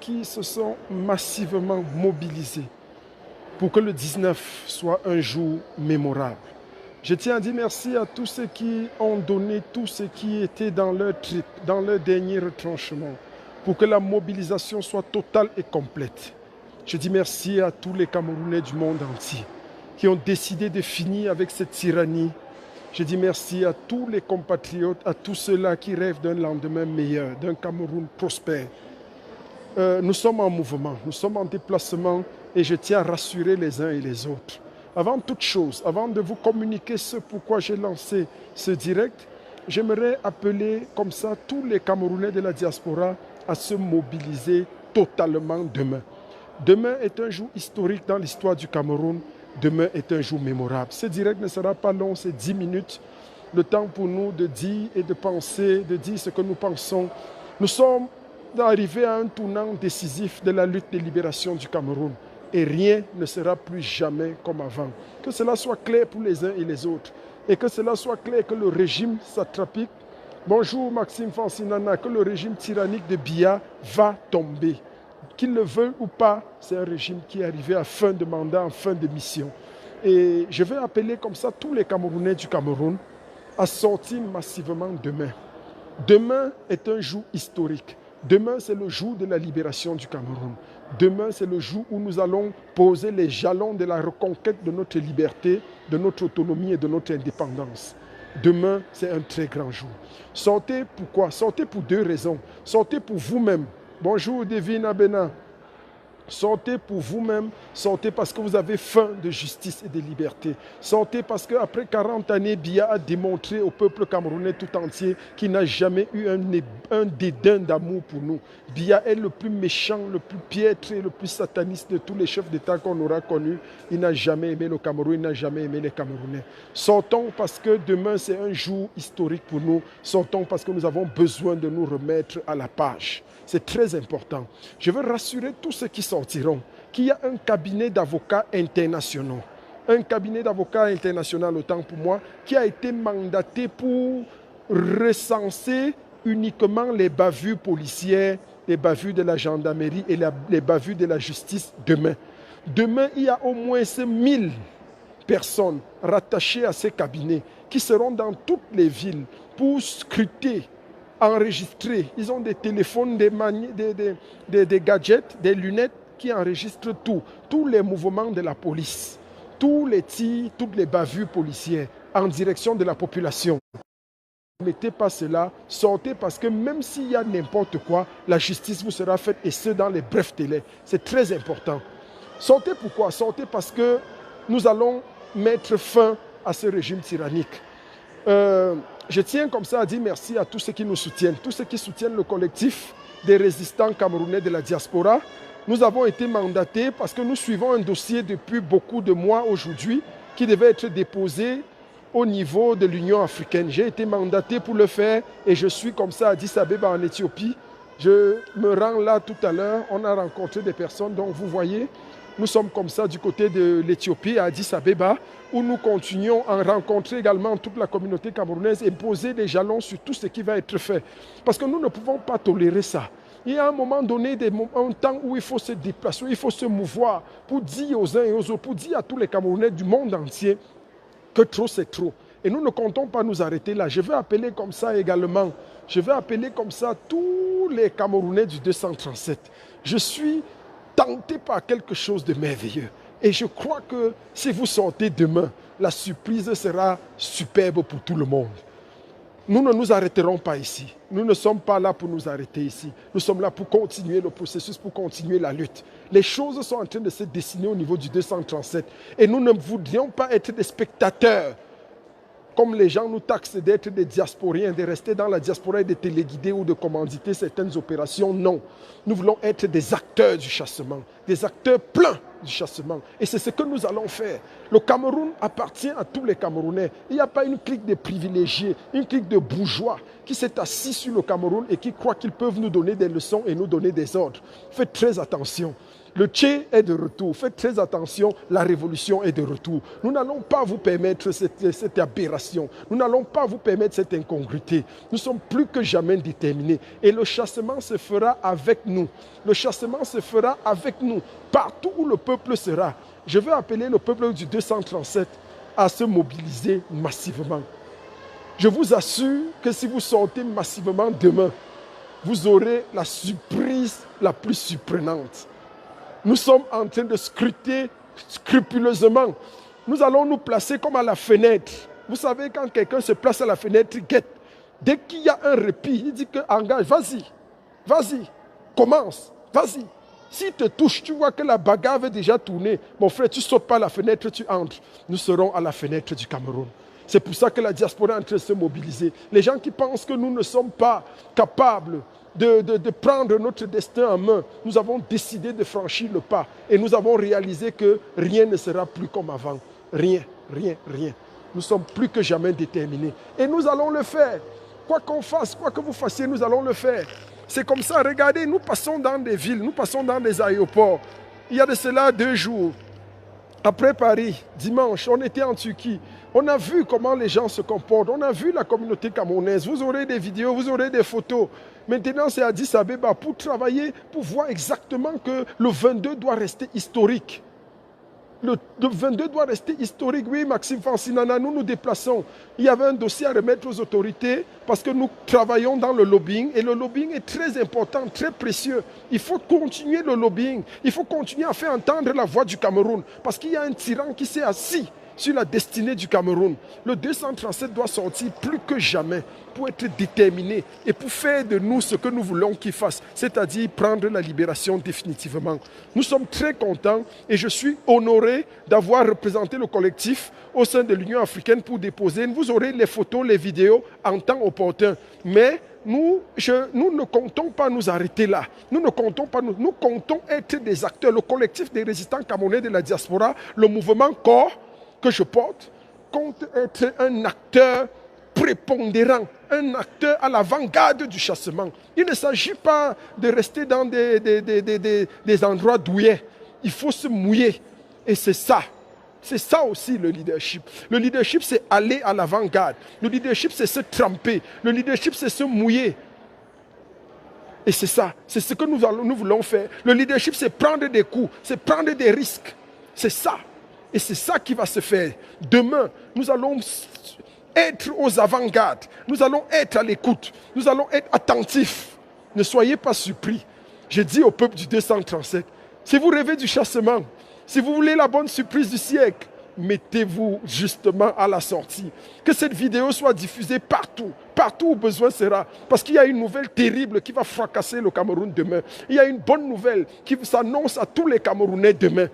qui se sont massivement mobilisés pour que le 19 soit un jour mémorable. Je tiens à dire merci à tous ceux qui ont donné tout ce qui était dans leur trip, dans leur dernier retranchement, pour que la mobilisation soit totale et complète. Je dis merci à tous les Camerounais du monde entier qui ont décidé de finir avec cette tyrannie. Je dis merci à tous les compatriotes, à tous ceux-là qui rêvent d'un lendemain meilleur, d'un Cameroun prospère. Nous sommes en mouvement, nous sommes en déplacement et je tiens à rassurer les uns et les autres. Avant toute chose, avant de vous communiquer ce pourquoi j'ai lancé ce direct, j'aimerais appeler comme ça tous les Camerounais de la diaspora à se mobiliser totalement demain. Demain est un jour historique dans l'histoire du Cameroun. Demain est un jour mémorable. Ce direct ne sera pas long, c'est 10 minutes. Le temps pour nous de dire et de penser, de dire ce que nous pensons. Nous sommes arrivés à un tournant décisif de la lutte de libération du Cameroun. Et rien ne sera plus jamais comme avant. Que cela soit clair pour les uns et les autres. Et que cela soit clair que le régime satrapique, bonjour Maxime Fancinana, que le régime tyrannique de Biya va tomber. Qu'ils le veulent ou pas, c'est un régime qui est arrivé à fin de mandat, en fin de mission. Et je vais appeler comme ça tous les Camerounais du Cameroun à sortir massivement demain. Demain est un jour historique. Demain, c'est le jour de la libération du Cameroun. Demain, c'est le jour où nous allons poser les jalons de la reconquête de notre liberté, de notre autonomie et de notre indépendance. Demain, c'est un très grand jour. Sortez pourquoi? Sortez pour deux raisons. Sortez pour vous-même. Bonjour, Devine Abena. Sortez pour vous-même, sortez parce que vous avez faim de justice et de liberté. Sortez parce qu'après 40 années, Biya a démontré au peuple camerounais tout entier qu'il n'a jamais eu un dédain d'amour pour nous. Biya est le plus méchant, le plus piètre et le plus sataniste de tous les chefs d'État qu'on aura connus. Il n'a jamais aimé le Cameroun, il n'a jamais aimé les Camerounais. Sortons parce que demain c'est un jour historique pour nous. Sortons parce que nous avons besoin de nous remettre à la page. C'est très important. Je veux rassurer tous ceux qui sortiront qu'il y a un cabinet d'avocats internationaux. Un cabinet d'avocats international, autant pour moi, qui a été mandaté pour recenser uniquement les bavures policières, les bavures de la gendarmerie et les bavures de la justice demain. Demain, il y a au moins 1000 personnes rattachées à ces cabinets qui seront dans toutes les villes pour scruter, enregistrer. Ils ont des téléphones, des gadgets, des lunettes qui enregistrent tout. Tous les mouvements de la police, tous les tirs, toutes les bavures policières en direction de la population. Ne mettez pas cela, sortez parce que même s'il y a n'importe quoi, la justice vous sera faite et ce dans les brefs délais. C'est très important. Sortez pourquoi? Sortez parce que nous allons mettre fin à ce régime tyrannique. Je tiens comme ça à dire merci à tous ceux qui nous soutiennent, tous ceux qui soutiennent le collectif des résistants camerounais de la diaspora. Nous avons été mandatés parce que nous suivons un dossier depuis beaucoup de mois aujourd'hui qui devait être déposé au niveau de l'Union africaine. J'ai été mandaté pour le faire et je suis comme ça à Addis Abeba en Éthiopie. Je me rends là tout à l'heure. On a rencontré des personnes, donc vous voyez, nous sommes comme ça du côté de l'Éthiopie, à Addis Abeba, où nous continuons à rencontrer également toute la communauté camerounaise et poser des jalons sur tout ce qui va être fait. Parce que nous ne pouvons pas tolérer ça. Il y a un moment donné, un temps où il faut se déplacer, il faut se mouvoir pour dire aux uns et aux autres, pour dire à tous les Camerounais du monde entier que trop c'est trop. Et nous ne comptons pas nous arrêter là. Je vais appeler comme ça également, je vais appeler comme ça tous les Camerounais du 237. Je suis tenté par quelque chose de merveilleux. Et je crois que si vous sortez demain, la surprise sera superbe pour tout le monde. Nous ne nous arrêterons pas ici. Nous ne sommes pas là pour nous arrêter ici. Nous sommes là pour continuer le processus, pour continuer la lutte. Les choses sont en train de se dessiner au niveau du 237. Et nous ne voudrions pas être des spectateurs. Comme les gens nous taxent d'être des diasporiens, de rester dans la diaspora et de téléguider ou de commanditer certaines opérations, non. Nous voulons être des acteurs du chassement, des acteurs pleins du chassement. Et c'est ce que nous allons faire. Le Cameroun appartient à tous les Camerounais. Il n'y a pas une clique de privilégiés, une clique de bourgeois qui s'est assis sur le Cameroun et qui croit qu'ils peuvent nous donner des leçons et nous donner des ordres. Faites très attention. Le Tché est de retour. Faites très attention, la révolution est de retour. Nous n'allons pas vous permettre cette aberration. Nous n'allons pas vous permettre cette incongruité. Nous sommes plus que jamais déterminés. Et le chassement se fera avec nous. Le chassement se fera avec nous. Partout où le peuple sera. Je veux appeler le peuple du 237 à se mobiliser massivement. Je vous assure que si vous sortez massivement demain, vous aurez la surprise la plus surprenante. Nous sommes en train de scruter scrupuleusement. Nous allons nous placer comme à la fenêtre. Vous savez, quand quelqu'un se place à la fenêtre, il guette. Dès qu'il y a un répit, il dit que engage, vas-y, commence, vas-y. S'il te touche, tu vois que la bagarre avait déjà tourné. Mon frère, tu ne sautes pas à la fenêtre, tu entres. Nous serons à la fenêtre du Cameroun. C'est pour ça que la diaspora est en train de se mobiliser. Les gens qui pensent que nous ne sommes pas capables de prendre notre destin en main, nous avons décidé de franchir le pas et nous avons réalisé que rien ne sera plus comme avant. Rien. Nous sommes plus que jamais déterminés. Et nous allons le faire. Quoi qu'on fasse, quoi que vous fassiez, nous allons le faire. C'est comme ça, regardez, nous passons dans des villes, nous passons dans des aéroports. Il y a de cela 2 jours. Après Paris, dimanche, on était en Turquie. On a vu comment les gens se comportent. On a vu la communauté camerounaise. Vous aurez des vidéos, vous aurez des photos. Maintenant, c'est Addis Abeba pour travailler, pour voir exactement que le 22 doit rester historique. Le 22 doit rester historique. Oui, Maxime Fancinana, nous nous déplaçons. Il y avait un dossier à remettre aux autorités parce que nous travaillons dans le lobbying et le lobbying est très important, très précieux. Il faut continuer le lobbying. Il faut continuer à faire entendre la voix du Cameroun parce qu'il y a un tyran qui s'est assis sur la destinée du Cameroun. Le 237 doit sortir plus que jamais pour être déterminé et pour faire de nous ce que nous voulons qu'il fasse, c'est-à-dire prendre la libération définitivement. Nous sommes très contents et je suis honoré d'avoir représenté le collectif au sein de l'Union africaine pour déposer. Vous aurez les photos, les vidéos en temps opportun. Mais nous ne comptons pas nous arrêter là. Nous comptons être des acteurs. Le collectif des résistants camerounais de la diaspora, le mouvement corps que je porte, compte être un acteur prépondérant, un acteur à l'avant-garde du chassement. Il ne s'agit pas de rester dans des endroits douillets. Il faut se mouiller. Et c'est ça. C'est ça aussi le leadership. Le leadership, c'est aller à l'avant-garde. Le leadership, c'est se tremper. Le leadership, c'est se mouiller. Et c'est ça. C'est ce que nous voulons faire. Le leadership, c'est prendre des coups. C'est prendre des risques. C'est ça. Et c'est ça qui va se faire. Demain, nous allons être aux avant-gardes. Nous allons être à l'écoute. Nous allons être attentifs. Ne soyez pas surpris. Je dis au peuple du 237, si vous rêvez du chassement, si vous voulez la bonne surprise du siècle, mettez-vous justement à la sortie. Que cette vidéo soit diffusée partout, partout où besoin sera. Parce qu'il y a une nouvelle terrible qui va fracasser le Cameroun demain. Il y a une bonne nouvelle qui s'annonce à tous les Camerounais demain.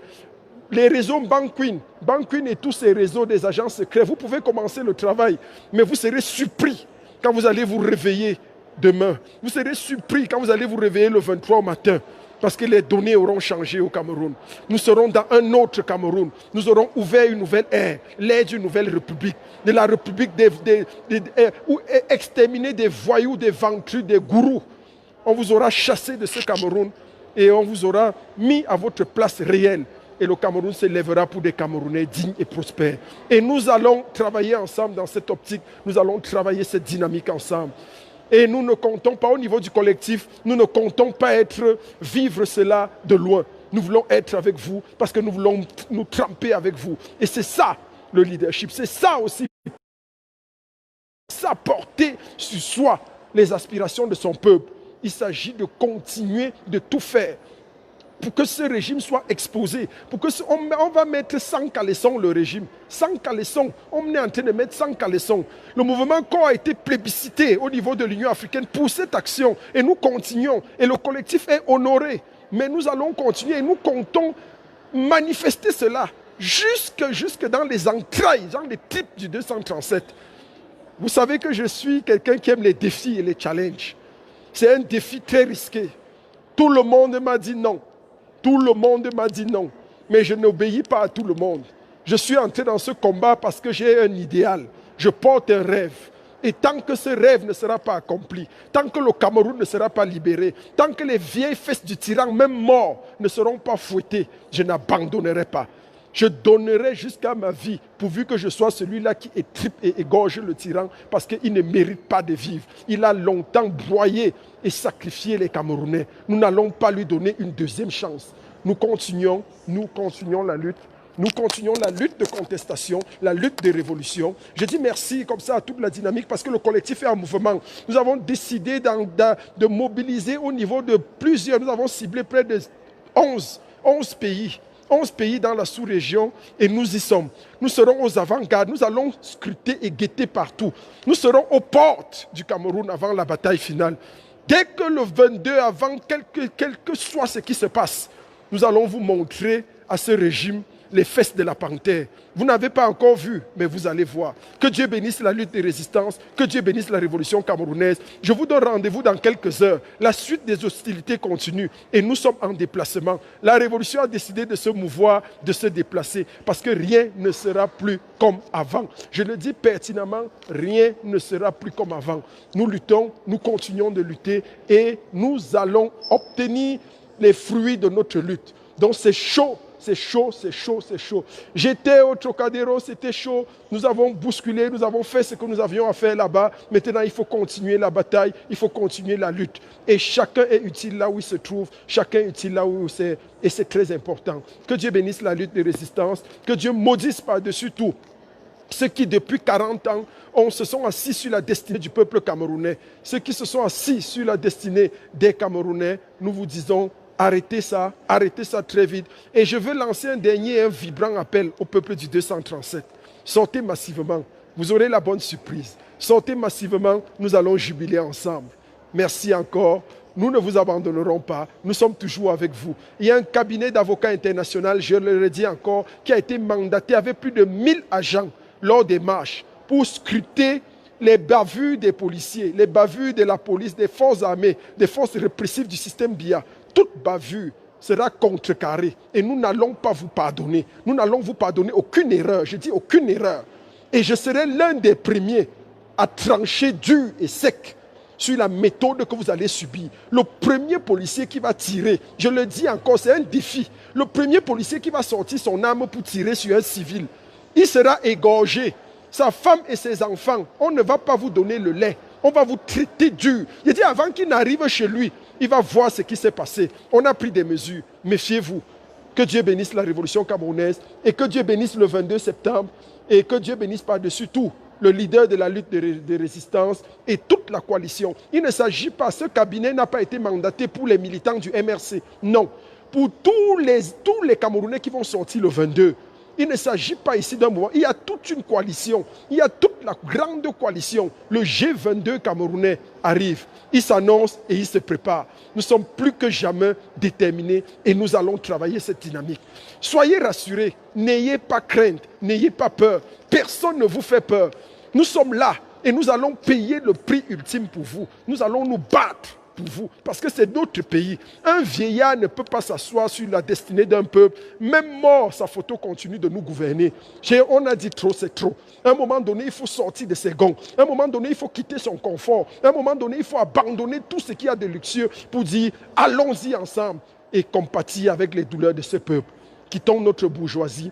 Les réseaux Banquin et tous ces réseaux des agents secrets, vous pouvez commencer le travail, mais vous serez surpris quand vous allez vous réveiller demain. Vous serez surpris quand vous allez vous réveiller le 23 au matin, parce que les données auront changé au Cameroun. Nous serons dans un autre Cameroun. Nous aurons ouvert une nouvelle ère, l'ère d'une nouvelle république, de la république où exterminer des voyous, des ventrus, des gourous. On vous aura chassé de ce Cameroun et on vous aura mis à votre place réelle. Et le Cameroun se lèvera pour des Camerounais dignes et prospères. Et nous allons travailler ensemble dans cette optique. Nous allons travailler cette dynamique ensemble. Et nous ne comptons pas au niveau du collectif, nous ne comptons pas vivre cela de loin. Nous voulons être avec vous parce que nous voulons nous tremper avec vous. Et c'est ça le leadership. C'est ça aussi. Ça porter sur soi les aspirations de son peuple. Il s'agit de continuer de tout faire pour que ce régime soit exposé, pour que on va mettre sans caleçon le régime, sans caleçon, on est en train de mettre sans caleçon. Le mouvement corps a été plébiscité au niveau de l'Union africaine pour cette action et nous continuons et le collectif est honoré, mais nous allons continuer et nous comptons manifester cela jusque dans les entrailles, dans les types du 237. Vous savez que je suis quelqu'un qui aime les défis et les challenges. C'est un défi très risqué. Tout le monde m'a dit non. Tout le monde m'a dit non, mais je n'obéis pas à tout le monde. Je suis entré dans ce combat parce que j'ai un idéal. Je porte un rêve. Et tant que ce rêve ne sera pas accompli, tant que le Cameroun ne sera pas libéré, tant que les vieilles fesses du tyran, même morts, ne seront pas fouettées, je n'abandonnerai pas. Je donnerai jusqu'à ma vie, pourvu que je sois celui-là qui étripe et égorge le tyran, parce qu'il ne mérite pas de vivre. Il a longtemps broyé et sacrifié les Camerounais. Nous n'allons pas lui donner une deuxième chance. Nous continuons la lutte. Nous continuons la lutte de contestation, la lutte de révolution. Je dis merci comme ça à toute la dynamique parce que le collectif est en mouvement. Nous avons décidé de mobiliser au niveau de plusieurs. Nous avons ciblé près de 11 pays. 11 pays dans la sous-région et nous y sommes. Nous serons aux avant-gardes, nous allons scruter et guetter partout. Nous serons aux portes du Cameroun avant la bataille finale. Dès que le 22, avant quel que soit ce qui se passe, nous allons vous montrer à ce régime les fesses de la panthère. Vous n'avez pas encore vu, mais vous allez voir. Que Dieu bénisse la lutte des résistances, que Dieu bénisse la révolution camerounaise. Je vous donne rendez-vous dans quelques heures. La suite des hostilités continue et nous sommes en déplacement. La révolution a décidé de se mouvoir, de se déplacer, parce que rien ne sera plus comme avant. Je le dis pertinemment, rien ne sera plus comme avant. Nous luttons, nous continuons de lutter et nous allons obtenir les fruits de notre lutte. Donc c'est chaud. C'est chaud, c'est chaud, c'est chaud. J'étais au Trocadéro, c'était chaud. Nous avons bousculé, nous avons fait ce que nous avions à faire là-bas. Maintenant, il faut continuer la bataille, il faut continuer la lutte. Et chacun est utile là où il se trouve, chacun est utile là où c'est. Et c'est très important. Que Dieu bénisse la lutte de résistance, que Dieu maudisse par-dessus tout ceux qui, depuis 40 ans, se sont assis sur la destinée du peuple camerounais. Ceux qui se sont assis sur la destinée des Camerounais, nous vous disons, arrêtez ça très vite. Et je veux lancer un dernier et un vibrant appel au peuple du 237. Sortez massivement, vous aurez la bonne surprise. Sortez massivement, nous allons jubiler ensemble. Merci encore. Nous ne vous abandonnerons pas, nous sommes toujours avec vous. Il y a un cabinet d'avocats international, je le redis encore, qui a été mandaté avec plus de 1000 agents lors des marches pour scruter les bavures des policiers, les bavures de la police, des forces armées, des forces répressives du système BIA. Toute bavure sera contrecarrée et nous n'allons pas vous pardonner. Nous n'allons vous pardonner aucune erreur, je dis aucune erreur. Et je serai l'un des premiers à trancher dur et sec sur la méthode que vous allez subir. Le premier policier qui va tirer, je le dis encore, c'est un défi. Le premier policier qui va sortir son arme pour tirer sur un civil, il sera égorgé. Sa femme et ses enfants, on ne va pas vous donner le lait. On va vous traiter dur. Il dit avant qu'il n'arrive chez lui, il va voir ce qui s'est passé. On a pris des mesures. Méfiez-vous. Que Dieu bénisse la révolution camerounaise et que Dieu bénisse le 22 septembre et que Dieu bénisse par-dessus tout le leader de la lutte de résistance et toute la coalition. Il ne s'agit pas, ce cabinet n'a pas été mandaté pour les militants du MRC. Non. Pour tous les Camerounais qui vont sortir le 22. Il ne s'agit pas ici d'un mouvement. Il y a toute une coalition. Il y a toute la grande coalition. Le G22 camerounais arrive. Il s'annonce et il se prépare. Nous sommes plus que jamais déterminés et nous allons travailler cette dynamique. Soyez rassurés. N'ayez pas crainte. N'ayez pas peur. Personne ne vous fait peur. Nous sommes là et nous allons payer le prix ultime pour vous. Nous allons nous battre pour vous, parce que c'est notre pays. Un vieillard ne peut pas s'asseoir sur la destinée d'un peuple. Même mort, sa photo continue de nous gouverner. On a dit trop, c'est trop. À un moment donné, il faut sortir de ses gonds. À un moment donné, il faut quitter son confort. À un moment donné, il faut abandonner tout ce qu'il y a de luxueux pour dire, allons-y ensemble et compatir avec les douleurs de ce peuple. Quittons notre bourgeoisie,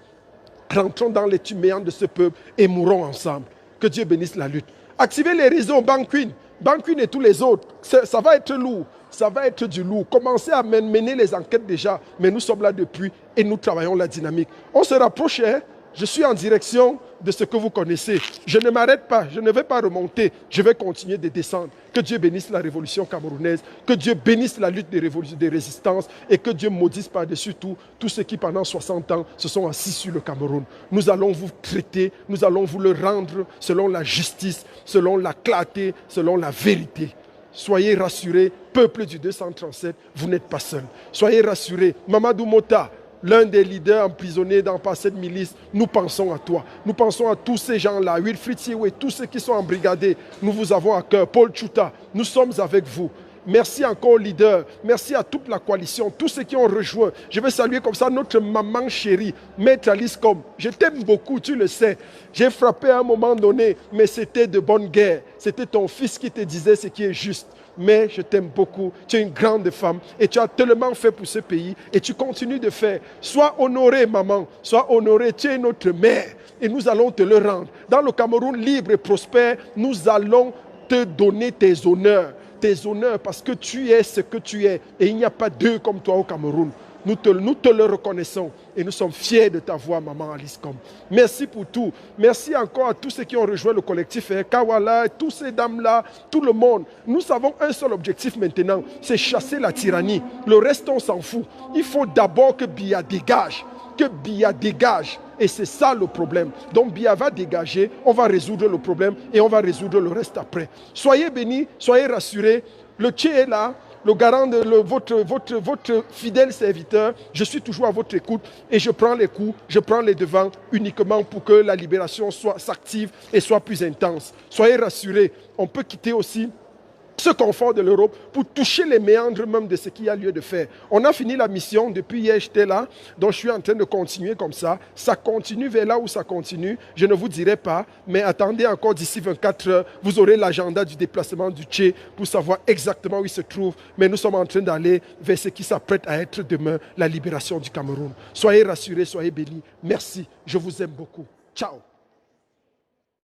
rentrons dans les tuméants de ce peuple et mourons ensemble. Que Dieu bénisse la lutte. Activez les réseaux Banquin et tous les autres, ça va être lourd, ça va être du lourd. Commencez à mener les enquêtes déjà, mais nous sommes là depuis et nous travaillons la dynamique. On se rapproche, hein? Je suis en direction de ce que vous connaissez. Je ne m'arrête pas, je ne vais pas remonter, je vais continuer de descendre. Que Dieu bénisse la révolution camerounaise, que Dieu bénisse la lutte des résistances et que Dieu maudisse par-dessus tout tous ceux qui pendant 60 ans se sont assis sur le Cameroun. Nous allons vous traiter, nous allons vous le rendre selon la justice, selon la clarté, selon la vérité. Soyez rassurés, peuple du 237, vous n'êtes pas seul. Soyez rassurés, Mamadou Mota, l'un des leaders emprisonnés par cette milice, nous pensons à toi. Nous pensons à tous ces gens-là, Wilfried Siwe, tous ceux qui sont embrigadés. Nous vous avons à cœur. Paul Tchouta, nous sommes avec vous. Merci encore aux leaders. Merci à toute la coalition, tous ceux qui ont rejoint. Je veux saluer comme ça notre maman chérie, Maître Alice Com. Je t'aime beaucoup, tu le sais. J'ai frappé à un moment donné, mais c'était de bonne guerre. C'était ton fils qui te disait ce qui est juste. Mais je t'aime beaucoup, tu es une grande femme et tu as tellement fait pour ce pays et tu continues de faire. Sois honorée, maman, sois honorée, tu es notre mère et nous allons te le rendre. Dans le Cameroun libre et prospère, nous allons te donner tes honneurs parce que tu es ce que tu es et il n'y a pas deux comme toi au Cameroun. Nous te le reconnaissons et nous sommes fiers de ta voix, maman Alice Com. Merci pour tout. Merci encore à tous ceux qui ont rejoint le collectif Kawala, tous ces dames-là, tout le monde. Nous avons un seul objectif maintenant, c'est chasser la tyrannie. Le reste, on s'en fout. Il faut d'abord que Biya dégage. Que Biya dégage. Et c'est ça le problème. Donc Biya va dégager, on va résoudre le problème et on va résoudre le reste après. Soyez bénis, soyez rassurés. Le Tché est là. Le garant de votre fidèle serviteur, je suis toujours à votre écoute et je prends les coups, je prends les devants uniquement pour que la libération s'active et soit plus intense. Soyez rassurés, on peut quitter aussi ce confort de l'Europe pour toucher les méandres même de ce qu'il y a lieu de faire. On a fini la mission, depuis hier j'étais là, donc je suis en train de continuer comme ça. Ça continue vers là où ça continue, je ne vous dirai pas, mais attendez encore d'ici 24 heures, vous aurez l'agenda du déplacement du Tché pour savoir exactement où il se trouve, mais nous sommes en train d'aller vers ce qui s'apprête à être demain, la libération du Cameroun. Soyez rassurés, soyez bénis, merci, je vous aime beaucoup. Ciao.